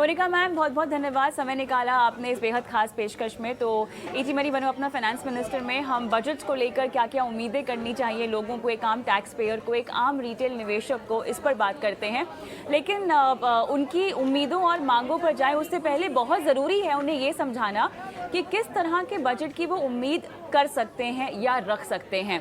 Monika ma'am, बहुत बहुत धन्यवाद, समय निकाला आपने इस बेहद खास पेशकश में। तो इटी मनी बनो अपना फाइनेंस मिनिस्टर में हम बजट्स को लेकर क्या क्या उम्मीदें करनी चाहिए लोगों को, एक आम टैक्स पेयर को, एक आम रिटेल निवेशक को, इस पर बात करते हैं। लेकिन उनकी उम्मीदों और मांगों पर जाए उससे पहले बहुत ज़रूरी है उन्हें ये समझाना कि किस तरह के बजट की वो उम्मीद कर सकते हैं या रख सकते हैं।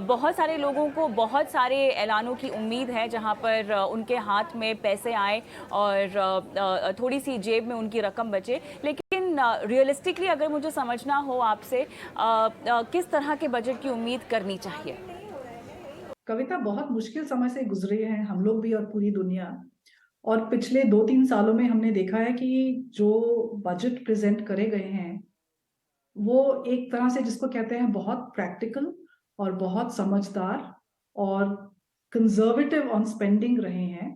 बहुत सारे लोगों को बहुत सारे ऐलानों की उम्मीद है जहां पर उनके हाथ में पैसे आए और थोड़ी सी जेब में उनकी रकम बचे। लेकिन रियलिस्टिकली अगर मुझे समझना हो आपसे, किस तरह के बजट की उम्मीद करनी चाहिए? कविता, बहुत मुश्किल समय से गुजरे हैं हम लोग भी और पूरी दुनिया। और पिछले 2-3 सालों में हमने देखा है कि जो बजट प्रेजेंट करे गए हैं वो एक तरह से जिसको कहते हैं बहुत प्रैक्टिकल और बहुत समझदार और कंजर्वेटिव ऑन स्पेंडिंग रहे हैं।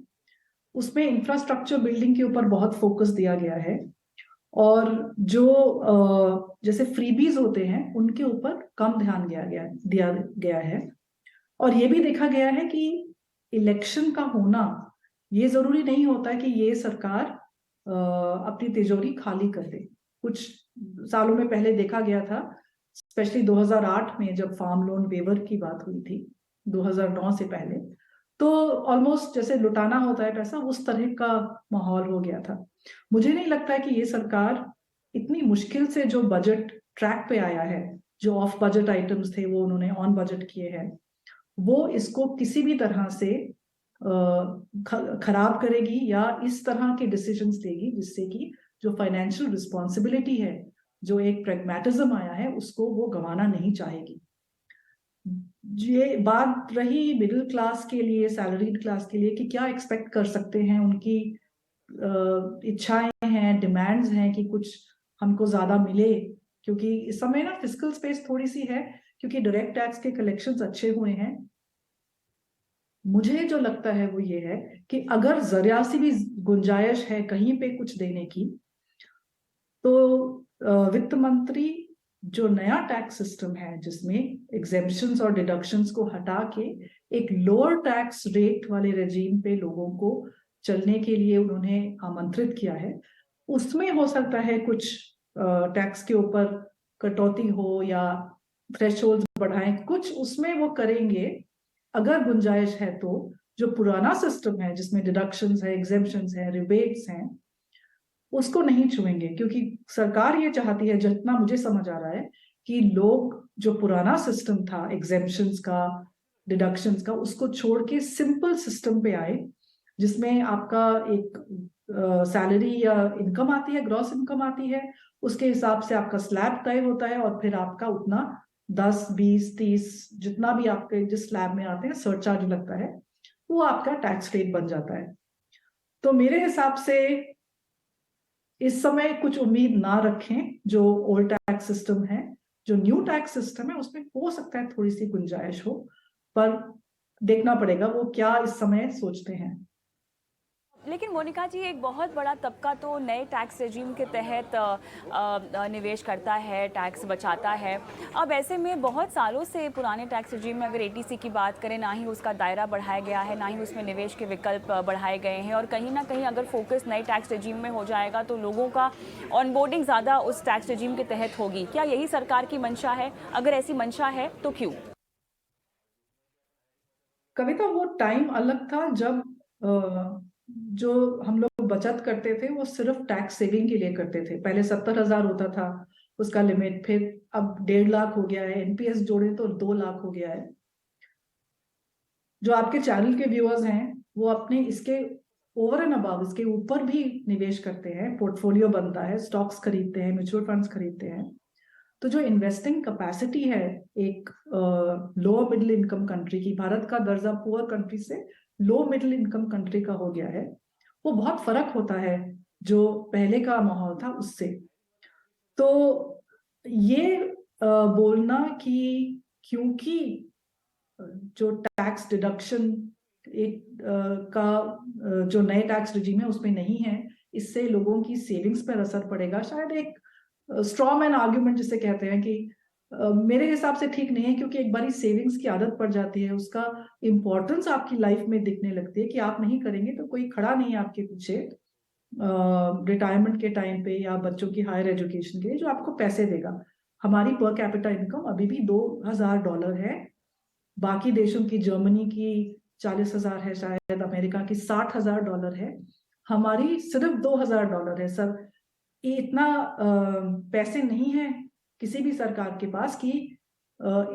उसमें इंफ्रास्ट्रक्चर बिल्डिंग के ऊपर बहुत फोकस दिया गया है और जो जैसे फ्रीबीज होते हैं उनके ऊपर कम ध्यान दिया गया है। और ये भी देखा गया है कि इलेक्शन का होना ये जरूरी नहीं होता है कि ये सरकार अपनी तिजोरी खाली कर दे। कुछ सालों में पहले देखा गया था, स्पेशली 2008 में जब फार्म लोन वेवर की बात हुई थी, 2009 से पहले, तो ऑलमोस्ट जैसे लुटाना होता है पैसा, उस तरह का माहौल हो गया था। मुझे नहीं लगता है कि ये सरकार इतनी मुश्किल से जो बजट ट्रैक पे आया है, जो ऑफ बजट आइटम्स थे वो उन्होंने ऑन बजट किए हैं, वो इसको किसी भी तरह से खराब करेगी या इस तरह के डिसीजंस देगी जिससे कि जो फाइनेंशियल रिस्पॉन्सिबिलिटी है, जो एक प्रेगमेटिज्म आया है, उसको वो गंवाना नहीं चाहेगी। ये बात रही मिडिल क्लास के लिए, सैलरीड क्लास के लिए, कि क्या एक्सपेक्ट कर सकते हैं, उनकी इच्छाएं हैं, डिमांड्स हैं कि कुछ हमको ज्यादा मिले, क्योंकि इस समय ना फिस्कल स्पेस थोड़ी सी है, क्योंकि डायरेक्ट टैक्स के कलेक्शंस अच्छे हुए हैं। मुझे जो लगता है वो ये है कि अगर जरा सी भी गुंजाइश है कहीं पे कुछ देने की, तो वित्त मंत्री जो नया टैक्स सिस्टम है जिसमें एग्जेम्पशंस और डिडक्शंस को हटा के एक लोअर टैक्स रेट वाले रेजीम पे लोगों को चलने के लिए उन्होंने आमंत्रित किया है, उसमें हो सकता है कुछ टैक्स के ऊपर कटौती हो या थ्रेशोल्ड बढ़ाएं, कुछ उसमें वो करेंगे अगर गुंजाइश है तो। जो पुराना सिस्टम है जिसमें डिडक्शंस है, एग्जेम्पशंस है, रिबेट्स हैं, उसको नहीं छुएंगे, क्योंकि सरकार ये चाहती है, जितना मुझे समझ आ रहा है, कि लोग जो पुराना सिस्टम था एग्जेम्पशंस का, डिडक्शंस का, उसको छोड़ के सिंपल सिस्टम पे आए, जिसमें आपका एक सैलरी या इनकम आती है, ग्रॉस इनकम आती है, उसके हिसाब से आपका स्लैब तय होता है और फिर आपका उतना 10, 20, 30 जितना भी आपके जिस स्लैब में आते हैं सरचार्ज लगता है, वो आपका टैक्स रेट बन जाता है। तो मेरे हिसाब से इस समय कुछ उम्मीद ना रखें जो ओल्ड टैक्स सिस्टम है। जो न्यू टैक्स सिस्टम है उसमें हो सकता है थोड़ी सी गुंजाइश हो, पर देखना पड़ेगा वो क्या इस समय सोचते हैं। लेकिन मोनिका जी, एक बहुत बड़ा तबका तो नए टैक्स रेजिम के तहत निवेश करता है, टैक्स बचाता है। अब ऐसे में बहुत सालों से पुराने टैक्स रेजिम में अगर एटीसी की बात करें, ना ही उसका दायरा बढ़ाया गया है, ना ही उसमें निवेश के विकल्प बढ़ाए गए हैं। और कहीं ना कहीं अगर फोकस नए टैक्स रेजिम में हो जाएगा तो लोगों का ऑनबोर्डिंग ज़्यादा उस टैक्स रेजिम के तहत होगी। क्या यही सरकार की मंशा है? अगर ऐसी मंशा है तो क्यों? कविता, वो टाइम अलग था जब जो हम लोग बचत करते थे वो सिर्फ टैक्स सेविंग के लिए करते थे। पहले 70,000 होता था उसका लिमिट, फिर अब 1.5 लाख हो गया है, एनपीएस जोड़े तो 2 लाख हो गया है। जो आपके चैनल के व्यूअर्स हैं वो अपने इसके ओवर एंड अबव, इसके ऊपर भी निवेश करते हैं, पोर्टफोलियो बनता है, स्टॉक्स खरीदते हैं, म्यूचुअल फंड्स खरीदते हैं। तो जो इन्वेस्टिंग कैपेसिटी है एक लो मिडिल इनकम कंट्री की, भारत का दर्जा पुअर कंट्री से लो मिडिल इनकम कंट्री का हो गया है, वो बहुत फर्क होता है जो पहले का माहौल था उससे। तो ये बोलना कि क्योंकि जो टैक्स डिडक्शन एक का जो नए टैक्स रिजीम है उसमें नहीं है, इससे लोगों की सेविंग्स पर असर पड़ेगा, शायद एक स्ट्रॉ मैन आर्ग्यूमेंट जिसे कहते हैं कि मेरे हिसाब से ठीक नहीं है। क्योंकि एक बारी सेविंग्स की आदत पड़ जाती है, उसका इंपॉर्टेंस आपकी लाइफ में दिखने लगती है कि आप नहीं करेंगे तो कोई खड़ा नहीं है आपके पीछे रिटायरमेंट के टाइम पे या बच्चों की हायर एजुकेशन के लिए, जो आपको पैसे देगा। हमारी पर कैपिटा इनकम अभी भी $2,000 है। बाकी देशों की, जर्मनी की 40,000 है, शायद अमेरिका की $60,000 है। हमारी सिर्फ $2,000 है सर। ये इतना पैसे नहीं है किसी भी सरकार के पास कि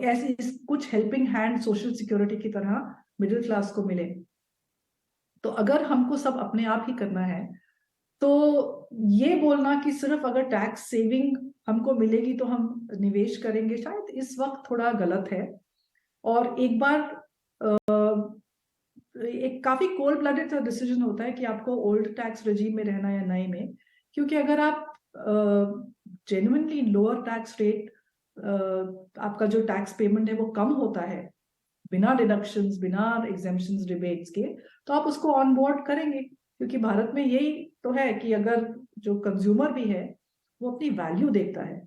ऐसी कुछ हेल्पिंग हैंड सोशल सिक्योरिटी की तरह मिडिल क्लास को मिले। तो अगर हमको सब अपने आप ही करना है, तो ये बोलना कि सिर्फ अगर टैक्स सेविंग हमको मिलेगी तो हम निवेश करेंगे, शायद इस वक्त थोड़ा गलत है। और एक बार एक काफी कोल्ड ब्लडेड डिसीजन होता है कि आपको ओल्ड टैक्स रेजीम में रहना या नए में। क्योंकि अगर आप जेन्युइनली लोअर टैक्स रेट, आपका जो टैक्स पेमेंट है वो कम होता है बिना डिडक्शंस, बिना एग्जेम्पशंस, रिबेट्स के, तो आप उसको ऑन बोर्ड करेंगे। क्योंकि भारत में यही तो है कि अगर जो कंज्यूमर भी है वो अपनी वैल्यू देखता है।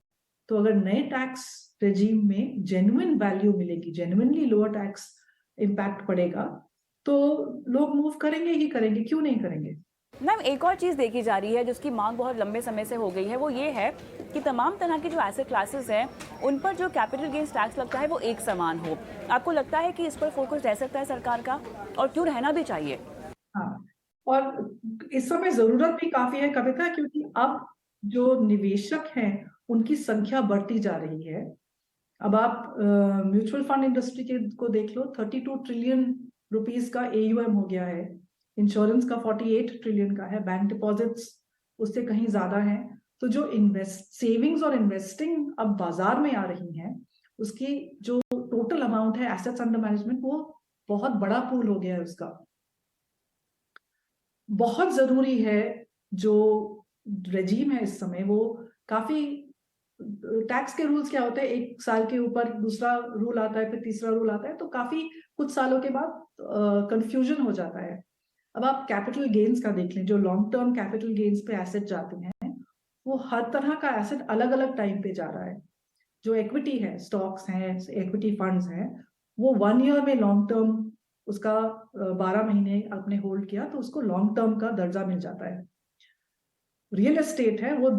तो अगर नए टैक्स रेजीम में जेन्युइन वैल्यू मिलेगी, जेन्युइनली लोअर टैक्स इम्पैक्ट पड़ेगा, तो लोग मूव करेंगे ही करेंगे, क्यों नहीं करेंगे। मैम, एक और चीज़ देखी जा रही है जिसकी मांग बहुत लंबे समय से हो गई है, वो ये है कि तमाम तरह की जो एसेट क्लासेस हैं उन पर जो कैपिटल गेन्स टैक्स लगता है वो एक समान हो। आपको लगता है कि इस पर फोकस रह सकता है सरकार का, और क्यों रहना भी चाहिए? हाँ, और इस समय जरूरत भी काफी है कविता, क्योंकि अब जो निवेशक हैं उनकी संख्या बढ़ती जा रही है। अब आप म्यूचुअल फंड इंडस्ट्री के को देख लो, 32 ट्रिलियन रुपीस का AUM हो गया है। इंश्योरेंस का 48 ट्रिलियन का है। बैंक डिपॉजिट्स उससे कहीं ज्यादा है। तो जो सेविंग्स और इन्वेस्टिंग अब बाजार में आ रही हैं, उसकी जो टोटल अमाउंट है एसेट्स अंडर मैनेजमेंट, वो बहुत बड़ा पूल हो गया है उसका। बहुत जरूरी है जो रेजीम है इस समय, वो काफी, टैक्स के रूल्स क्या होते हैं, एक साल के ऊपर दूसरा रूल आता है, फिर तीसरा रूल आता है, तो काफी कुछ सालों के बाद कंफ्यूजन हो जाता है। अब आप कैपिटल गेन्स का देख लें, जो लॉन्ग टर्म कैपिटल गेन्स पे एसेट जाते हैं, वो हर तरह का एसेट अलग अलग टाइम पे जा रहा है। जो इक्विटी है, स्टॉक्स हैं, इक्विटी फंड्स हैं, वो 1 ईयर में लॉन्ग टर्म उसका 12 महीने आपने होल्ड किया तो उसको लॉन्ग टर्म का दर्जा मिल जाता है। रियल एस्टेट है वो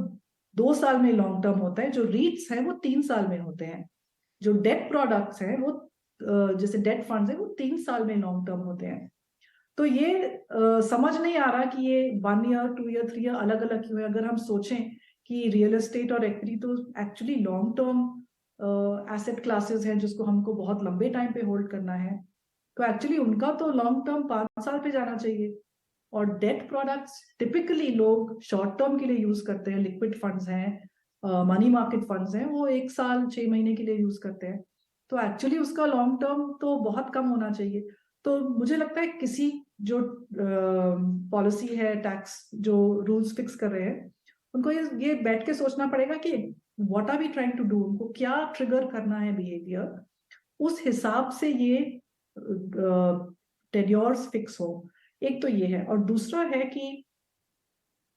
2 साल में लॉन्ग टर्म होता है। जो रीट्स है वो 3 साल में होते हैं। जो डेट प्रोडक्ट्स हैं वो जैसे डेट फंड्स है वो 3 साल में लॉन्ग टर्म होते हैं। तो ये समझ नहीं आ रहा कि ये 1 ईयर, 2 ईयर, 3 ईयर अलग अलग क्यों है। अगर हम सोचें कि रियल एस्टेट और इक्विटी तो actually long term asset classes हैं जिसको हमको बहुत लंबे टाइम पे होल्ड करना है, तो एक्चुअली उनका तो लॉन्ग टर्म 5 साल पे जाना चाहिए। और डेट प्रोडक्ट्स टिपिकली लोग शॉर्ट टर्म के लिए यूज करते हैं। लिक्विड फंड्स हैं, मनी मार्केट फंड्स हैं, वो 1 साल 6 महीने के लिए यूज करते हैं। तो एक्चुअली उसका लॉन्ग टर्म तो बहुत कम होना चाहिए। तो मुझे लगता है किसी जो पॉलिसी है, टैक्स जो रूल्स फिक्स कर रहे हैं, उनको ये बैठ के सोचना पड़ेगा कि what are we trying to do, उनको क्या ट्रिगर करना है बिहेवियर, उस हिसाब से ये टेन्योर्स फिक्स हो। एक तो ये है, और दूसरा है कि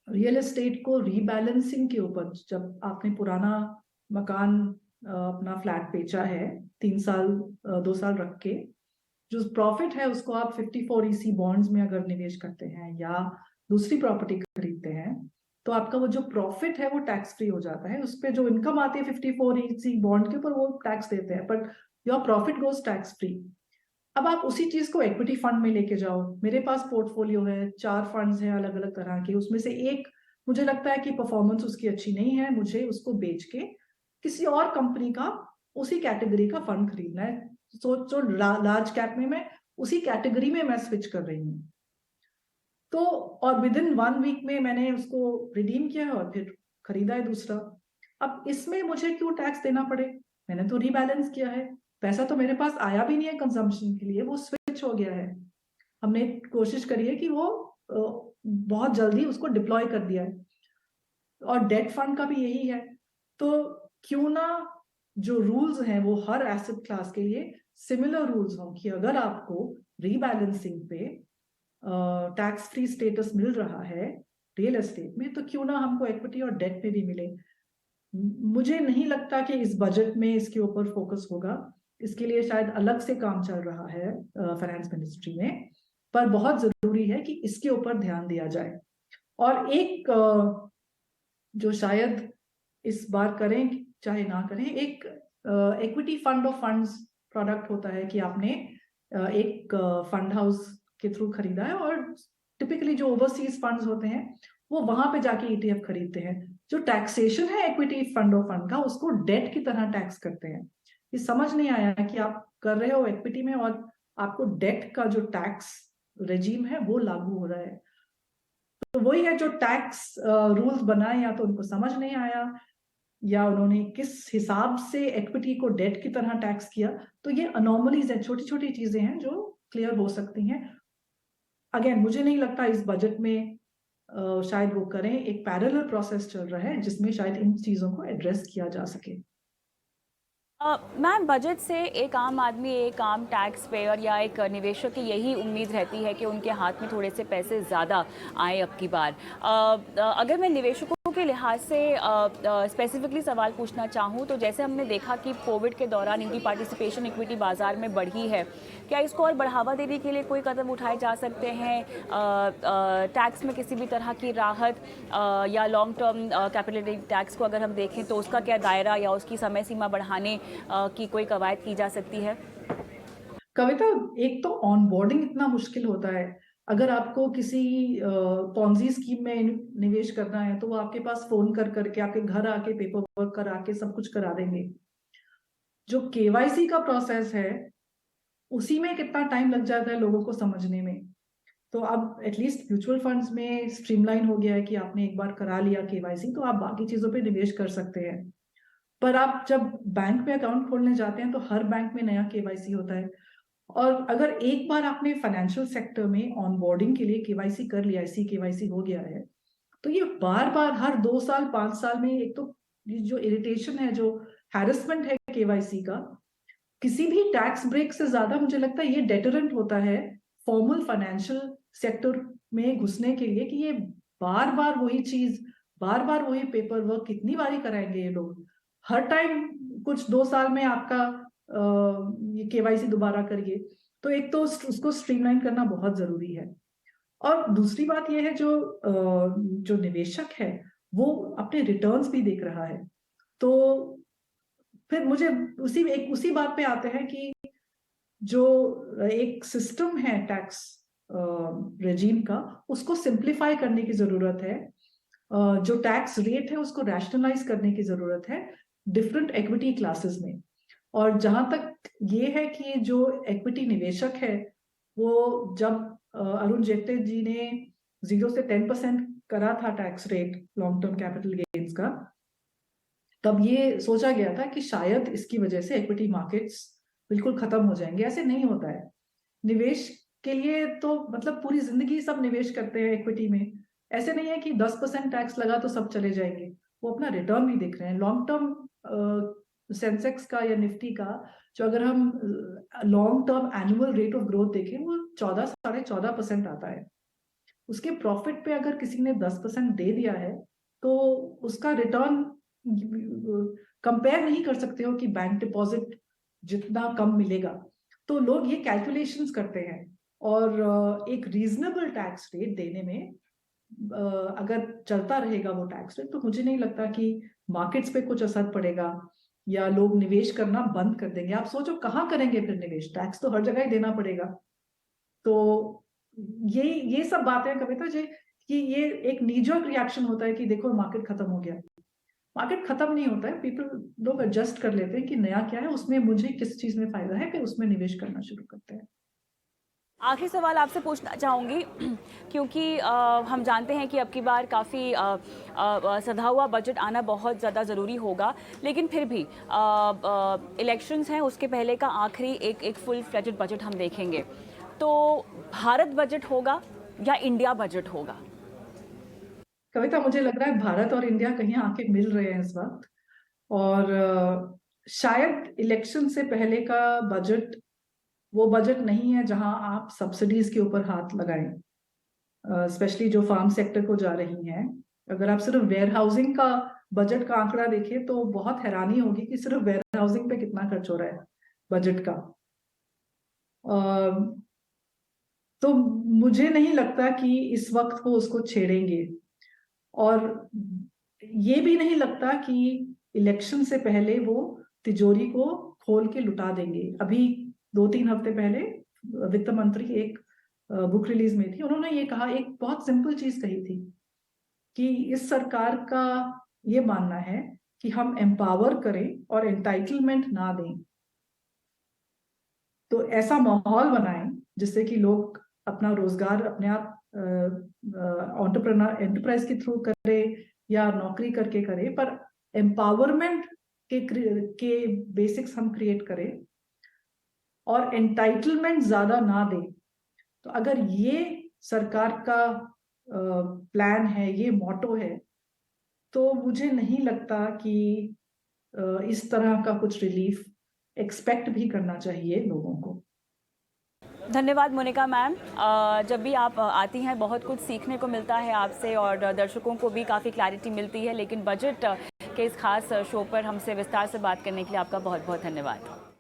रियल एस्टेट को रीबैलेंसिंग के ऊपर, जब आपने पुराना मकान अपना फ्लैट बेचा है 3 साल 2 साल रख के, जो प्रॉफिट है उसको आप 54EC बॉन्ड्स में अगर निवेश करते हैं या दूसरी प्रॉपर्टी खरीदते हैं, तो आपका वो जो प्रॉफिट है वो टैक्स फ्री हो जाता है। उस पर जो इनकम आती है 54EC बॉन्ड के ऊपर वो टैक्स देते हैं, but your profit goes tax free. अब आप उसी चीज को इक्विटी फंड में लेके जाओ। मेरे पास पोर्टफोलियो है, 4 फंड्स हैं अलग अलग तरह के, उसमें से एक मुझे लगता है कि परफॉर्मेंस उसकी अच्छी नहीं है, मुझे उसको बेच के किसी और कंपनी का उसी कैटेगरी का फंड खरीदना है। सोचो लार्ज कैप में मैं उसी कैटेगरी में मैं स्विच कर रही हूँ। तो और विद इन 1 वीक में मैंने उसको रिडीम किया है और फिर खरीदा है दूसरा। अब इसमें मुझे क्यों टैक्स देना पड़े, मैंने तो रीबैलेंस किया है, पैसा तो मेरे पास आया भी नहीं है कंजम्पशन के लिए, वो स्विच हो गया है। हमने कोशिश करी है कि वो बहुत जल्दी उसको डिप्लॉय कर दिया है। और डेट फंड का भी यही है। तो क्यों ना जो रूल्स हैं वो हर एसेट क्लास के लिए सिमिलर रूल्स हों, कि अगर आपको रीबैलेंसिंग पे टैक्स फ्री स्टेटस मिल रहा है रियल एस्टेट में, तो क्यों ना हमको इक्विटी और डेट में भी मिले। मुझे नहीं लगता कि इस बजट में इसके ऊपर फोकस होगा। इसके लिए शायद अलग से काम चल रहा है फाइनेंस मिनिस्ट्री में, पर बहुत जरूरी है कि इसके ऊपर ध्यान दिया जाए। और एक जो शायद इस बार करें चाहे ना करें, एक equity fund of funds product होता है कि आपने एक फंड हाउस के थ्रू खरीदा है, और टिपिकली जो ओवरसीज फंड्स होते हैं वो वहां पे जाके ईटीएफ खरीदते हैं। जो टैक्सेशन है इक्विटी फंड ऑफ फंड का, उसको डेट की तरह टैक्स करते हैं। ये समझ नहीं आया कि आप कर रहे हो इक्विटी में और आपको डेट का जो टैक्स रेजीम है वो लागू हो रहा है। तो वही है, जो टैक्स रूल्स बनाए या तो उनको समझ नहीं आया, या उन्होंने किस हिसाब से इक्विटी को डेट की तरह टैक्स किया। तो ये अनोमलीज है, छोटी छोटी चीजें हैं जो क्लियर हो सकती हैं। अगेन, मुझे नहीं लगता इस बजट में शायद वो करें। एक पैरेलल प्रोसेस चल रहा है जिसमें शायद इन चीजों को एड्रेस किया जा सके। मैम, बजट से एक आम आदमी, एक आम टैक्स पेयर या एक निवेशक की यही उम्मीद रहती है कि उनके हाथ में थोड़े से पैसे ज़्यादा आए अब की बार। अगर मैं निवेशकों के लिहाज से स्पेसिफिकली सवाल पूछना चाहूँ, तो जैसे हमने देखा कि कोविड के दौरान इनकी पार्टिसिपेशन इक्विटी बाज़ार में बढ़ी है, क्या इसको और बढ़ावा देने के लिए कोई कदम उठाए जा सकते हैं? टैक्स में किसी भी तरह की राहत या लॉन्ग टर्म कैपिटल टैक्स को अगर हम देखें तो उसका क्या दायरा या उसकी समय सीमा बढ़ाने की कोई कवायद की जा सकती है? कविता, एक तो ऑनबोर्डिंग इतना मुश्किल होता है। अगर आपको किसी पॉन्जी स्कीम में निवेश करना है तो वो आपके पास फोन कर करके आपके घर आके पेपर वर्क करा के सब कुछ करा देंगे। जो केवाईसी का प्रोसेस है उसी में कितना टाइम लग जाता है लोगों को समझने में। तो अब एटलीस्ट म्यूचुअल फंड्स में स्ट्रीमलाइन हो गया है कि आपने एक बार करा लिया केवाईसी तो आप बाकी चीजों पे निवेश कर सकते हैं। पर आप जब बैंक में अकाउंट खोलने जाते हैं तो हर बैंक में नया केवाईसी होता है। और अगर एक बार आपने फाइनेंशियल सेक्टर में ऑनबोर्डिंग के लिए केवाईसी कर लिया, ऐसी केवाईसी हो गया है, तो ये बार बार हर 2 साल 5 साल में, एक तो ये जो इरिटेशन है, जो हैरेसमेंट है केवाईसी का, किसी भी टैक्स ब्रेक से ज्यादा मुझे लगता है ये डेटरेंट होता है फॉर्मल फाइनेंशियल सेक्टर में घुसने के लिए, कि ये बार बार वही चीज, बार बार वही पेपर वर्क कितनी बारी कराएंगे ये लोग। हर टाइम कुछ 2 साल में आपका ये केवाईसी दोबारा करिए। तो एक तो उसको स्ट्रीमलाइन करना बहुत जरूरी है। और दूसरी बात यह है, जो निवेशक है वो अपने रिटर्न्स भी देख रहा है। तो फिर मुझे उसी बात पे आते हैं कि जो एक सिस्टम है टैक्स रेजीम का, उसको सिंप्लीफाई करने की जरूरत है। जो टैक्स रेट है उसको रैशनलाइज करने की जरूरत है डिफरेंट इक्विटी क्लासेस में। और जहां तक ये है कि जो इक्विटी निवेशक है वो, जब अरुण जेटली जी ने 0 से 10% करा था tax rate long term capital gains का, तब ये सोचा गया था कि शायद इसकी वजह से इक्विटी मार्केट्स बिल्कुल खत्म हो जाएंगे। ऐसे नहीं होता है। निवेश के लिए तो मतलब पूरी जिंदगी सब निवेश करते हैं इक्विटी में। ऐसे नहीं है कि 10% टैक्स लगा तो सब चले जाएंगे। वो अपना रिटर्न भी देख रहे हैं। लॉन्ग टर्म सेंसेक्स का या निफ्टी का, जो अगर हम long term annual rate of growth देखें, वो 14-14.5% आता है। उसके प्रॉफिट पे अगर किसी ने 10% दे दिया है तो उसका रिटर्न कंपेयर नहीं कर सकते हो कि बैंक डिपॉजिट जितना कम मिलेगा। तो लोग ये कैलकुलेशंस करते हैं, और एक रीजनेबल टैक्स रेट देने में अगर चलता रहेगा वो टैक्स रेट, तो मुझे नहीं लगता कि मार्केट्स पे कुछ असर पड़ेगा या लोग निवेश करना बंद कर देंगे। आप सोचो कहाँ करेंगे फिर निवेश? टैक्स तो हर जगह ही देना पड़ेगा। तो ये सब बातें कविता जी, कि ये एक नीजर्क रिएक्शन होता है कि देखो मार्केट खत्म हो गया। मार्केट खत्म नहीं होता है। लोग एडजस्ट कर लेते हैं कि नया क्या है, उसमें मुझे किस चीज में फायदा है, फिर उसमें निवेश करना शुरू करते हैं। आखिरी सवाल आपसे पूछना चाहूँगी क्योंकि हम जानते हैं कि अब की बार काफ़ी सधा हुआ बजट आना बहुत ज़्यादा ज़रूरी होगा, लेकिन फिर भी इलेक्शंस हैं, उसके पहले का आखिरी एक फुल फ्लेजेड बजट हम देखेंगे। तो भारत बजट होगा या इंडिया बजट होगा? कविता, मुझे लग रहा है भारत और इंडिया कहीं आके मिल रहे हैं इस वक्त। और शायद इलेक्शन से पहले का बजट वो बजट नहीं है जहां आप सब्सिडीज के ऊपर हाथ लगाएं, स्पेशली जो फार्म सेक्टर को जा रही हैं। अगर आप सिर्फ वेयर हाउसिंग का बजट का आंकड़ा देखें तो बहुत हैरानी होगी कि सिर्फ वेयर हाउसिंग पे कितना खर्च हो रहा है बजट का। तो मुझे नहीं लगता कि इस वक्त वो उसको छेड़ेंगे। और ये भी नहीं लगता कि इलेक्शन से पहले वो तिजोरी को खोल के लुटा देंगे। अभी 2-3 हफ्ते पहले वित्त मंत्री एक बुक रिलीज में थी, उन्होंने ये कहा, एक बहुत सिंपल चीज कही थी कि इस सरकार का ये मानना है कि हम एम्पावर करें और एंटाइटलमेंट ना दें। तो ऐसा माहौल बनाएं जिससे कि लोग अपना रोजगार अपने आप एंटरप्राइज के थ्रू करे या नौकरी करके करे, पर एम्पावरमेंट के बेसिक्स हम क्रिएट करें और एंटाइटलमेंट ज्यादा ना दें। तो अगर ये सरकार का प्लान है, ये मोटो है, तो मुझे नहीं लगता कि इस तरह का कुछ रिलीफ एक्सपेक्ट भी करना चाहिए लोगों को। धन्यवाद मोनिका मैम। जब भी आप आती हैं बहुत कुछ सीखने को मिलता है आपसे और दर्शकों को भी काफ़ी क्लैरिटी मिलती है, लेकिन बजट के इस खास शो पर हमसे विस्तार से बात करने के लिए आपका बहुत बहुत धन्यवाद।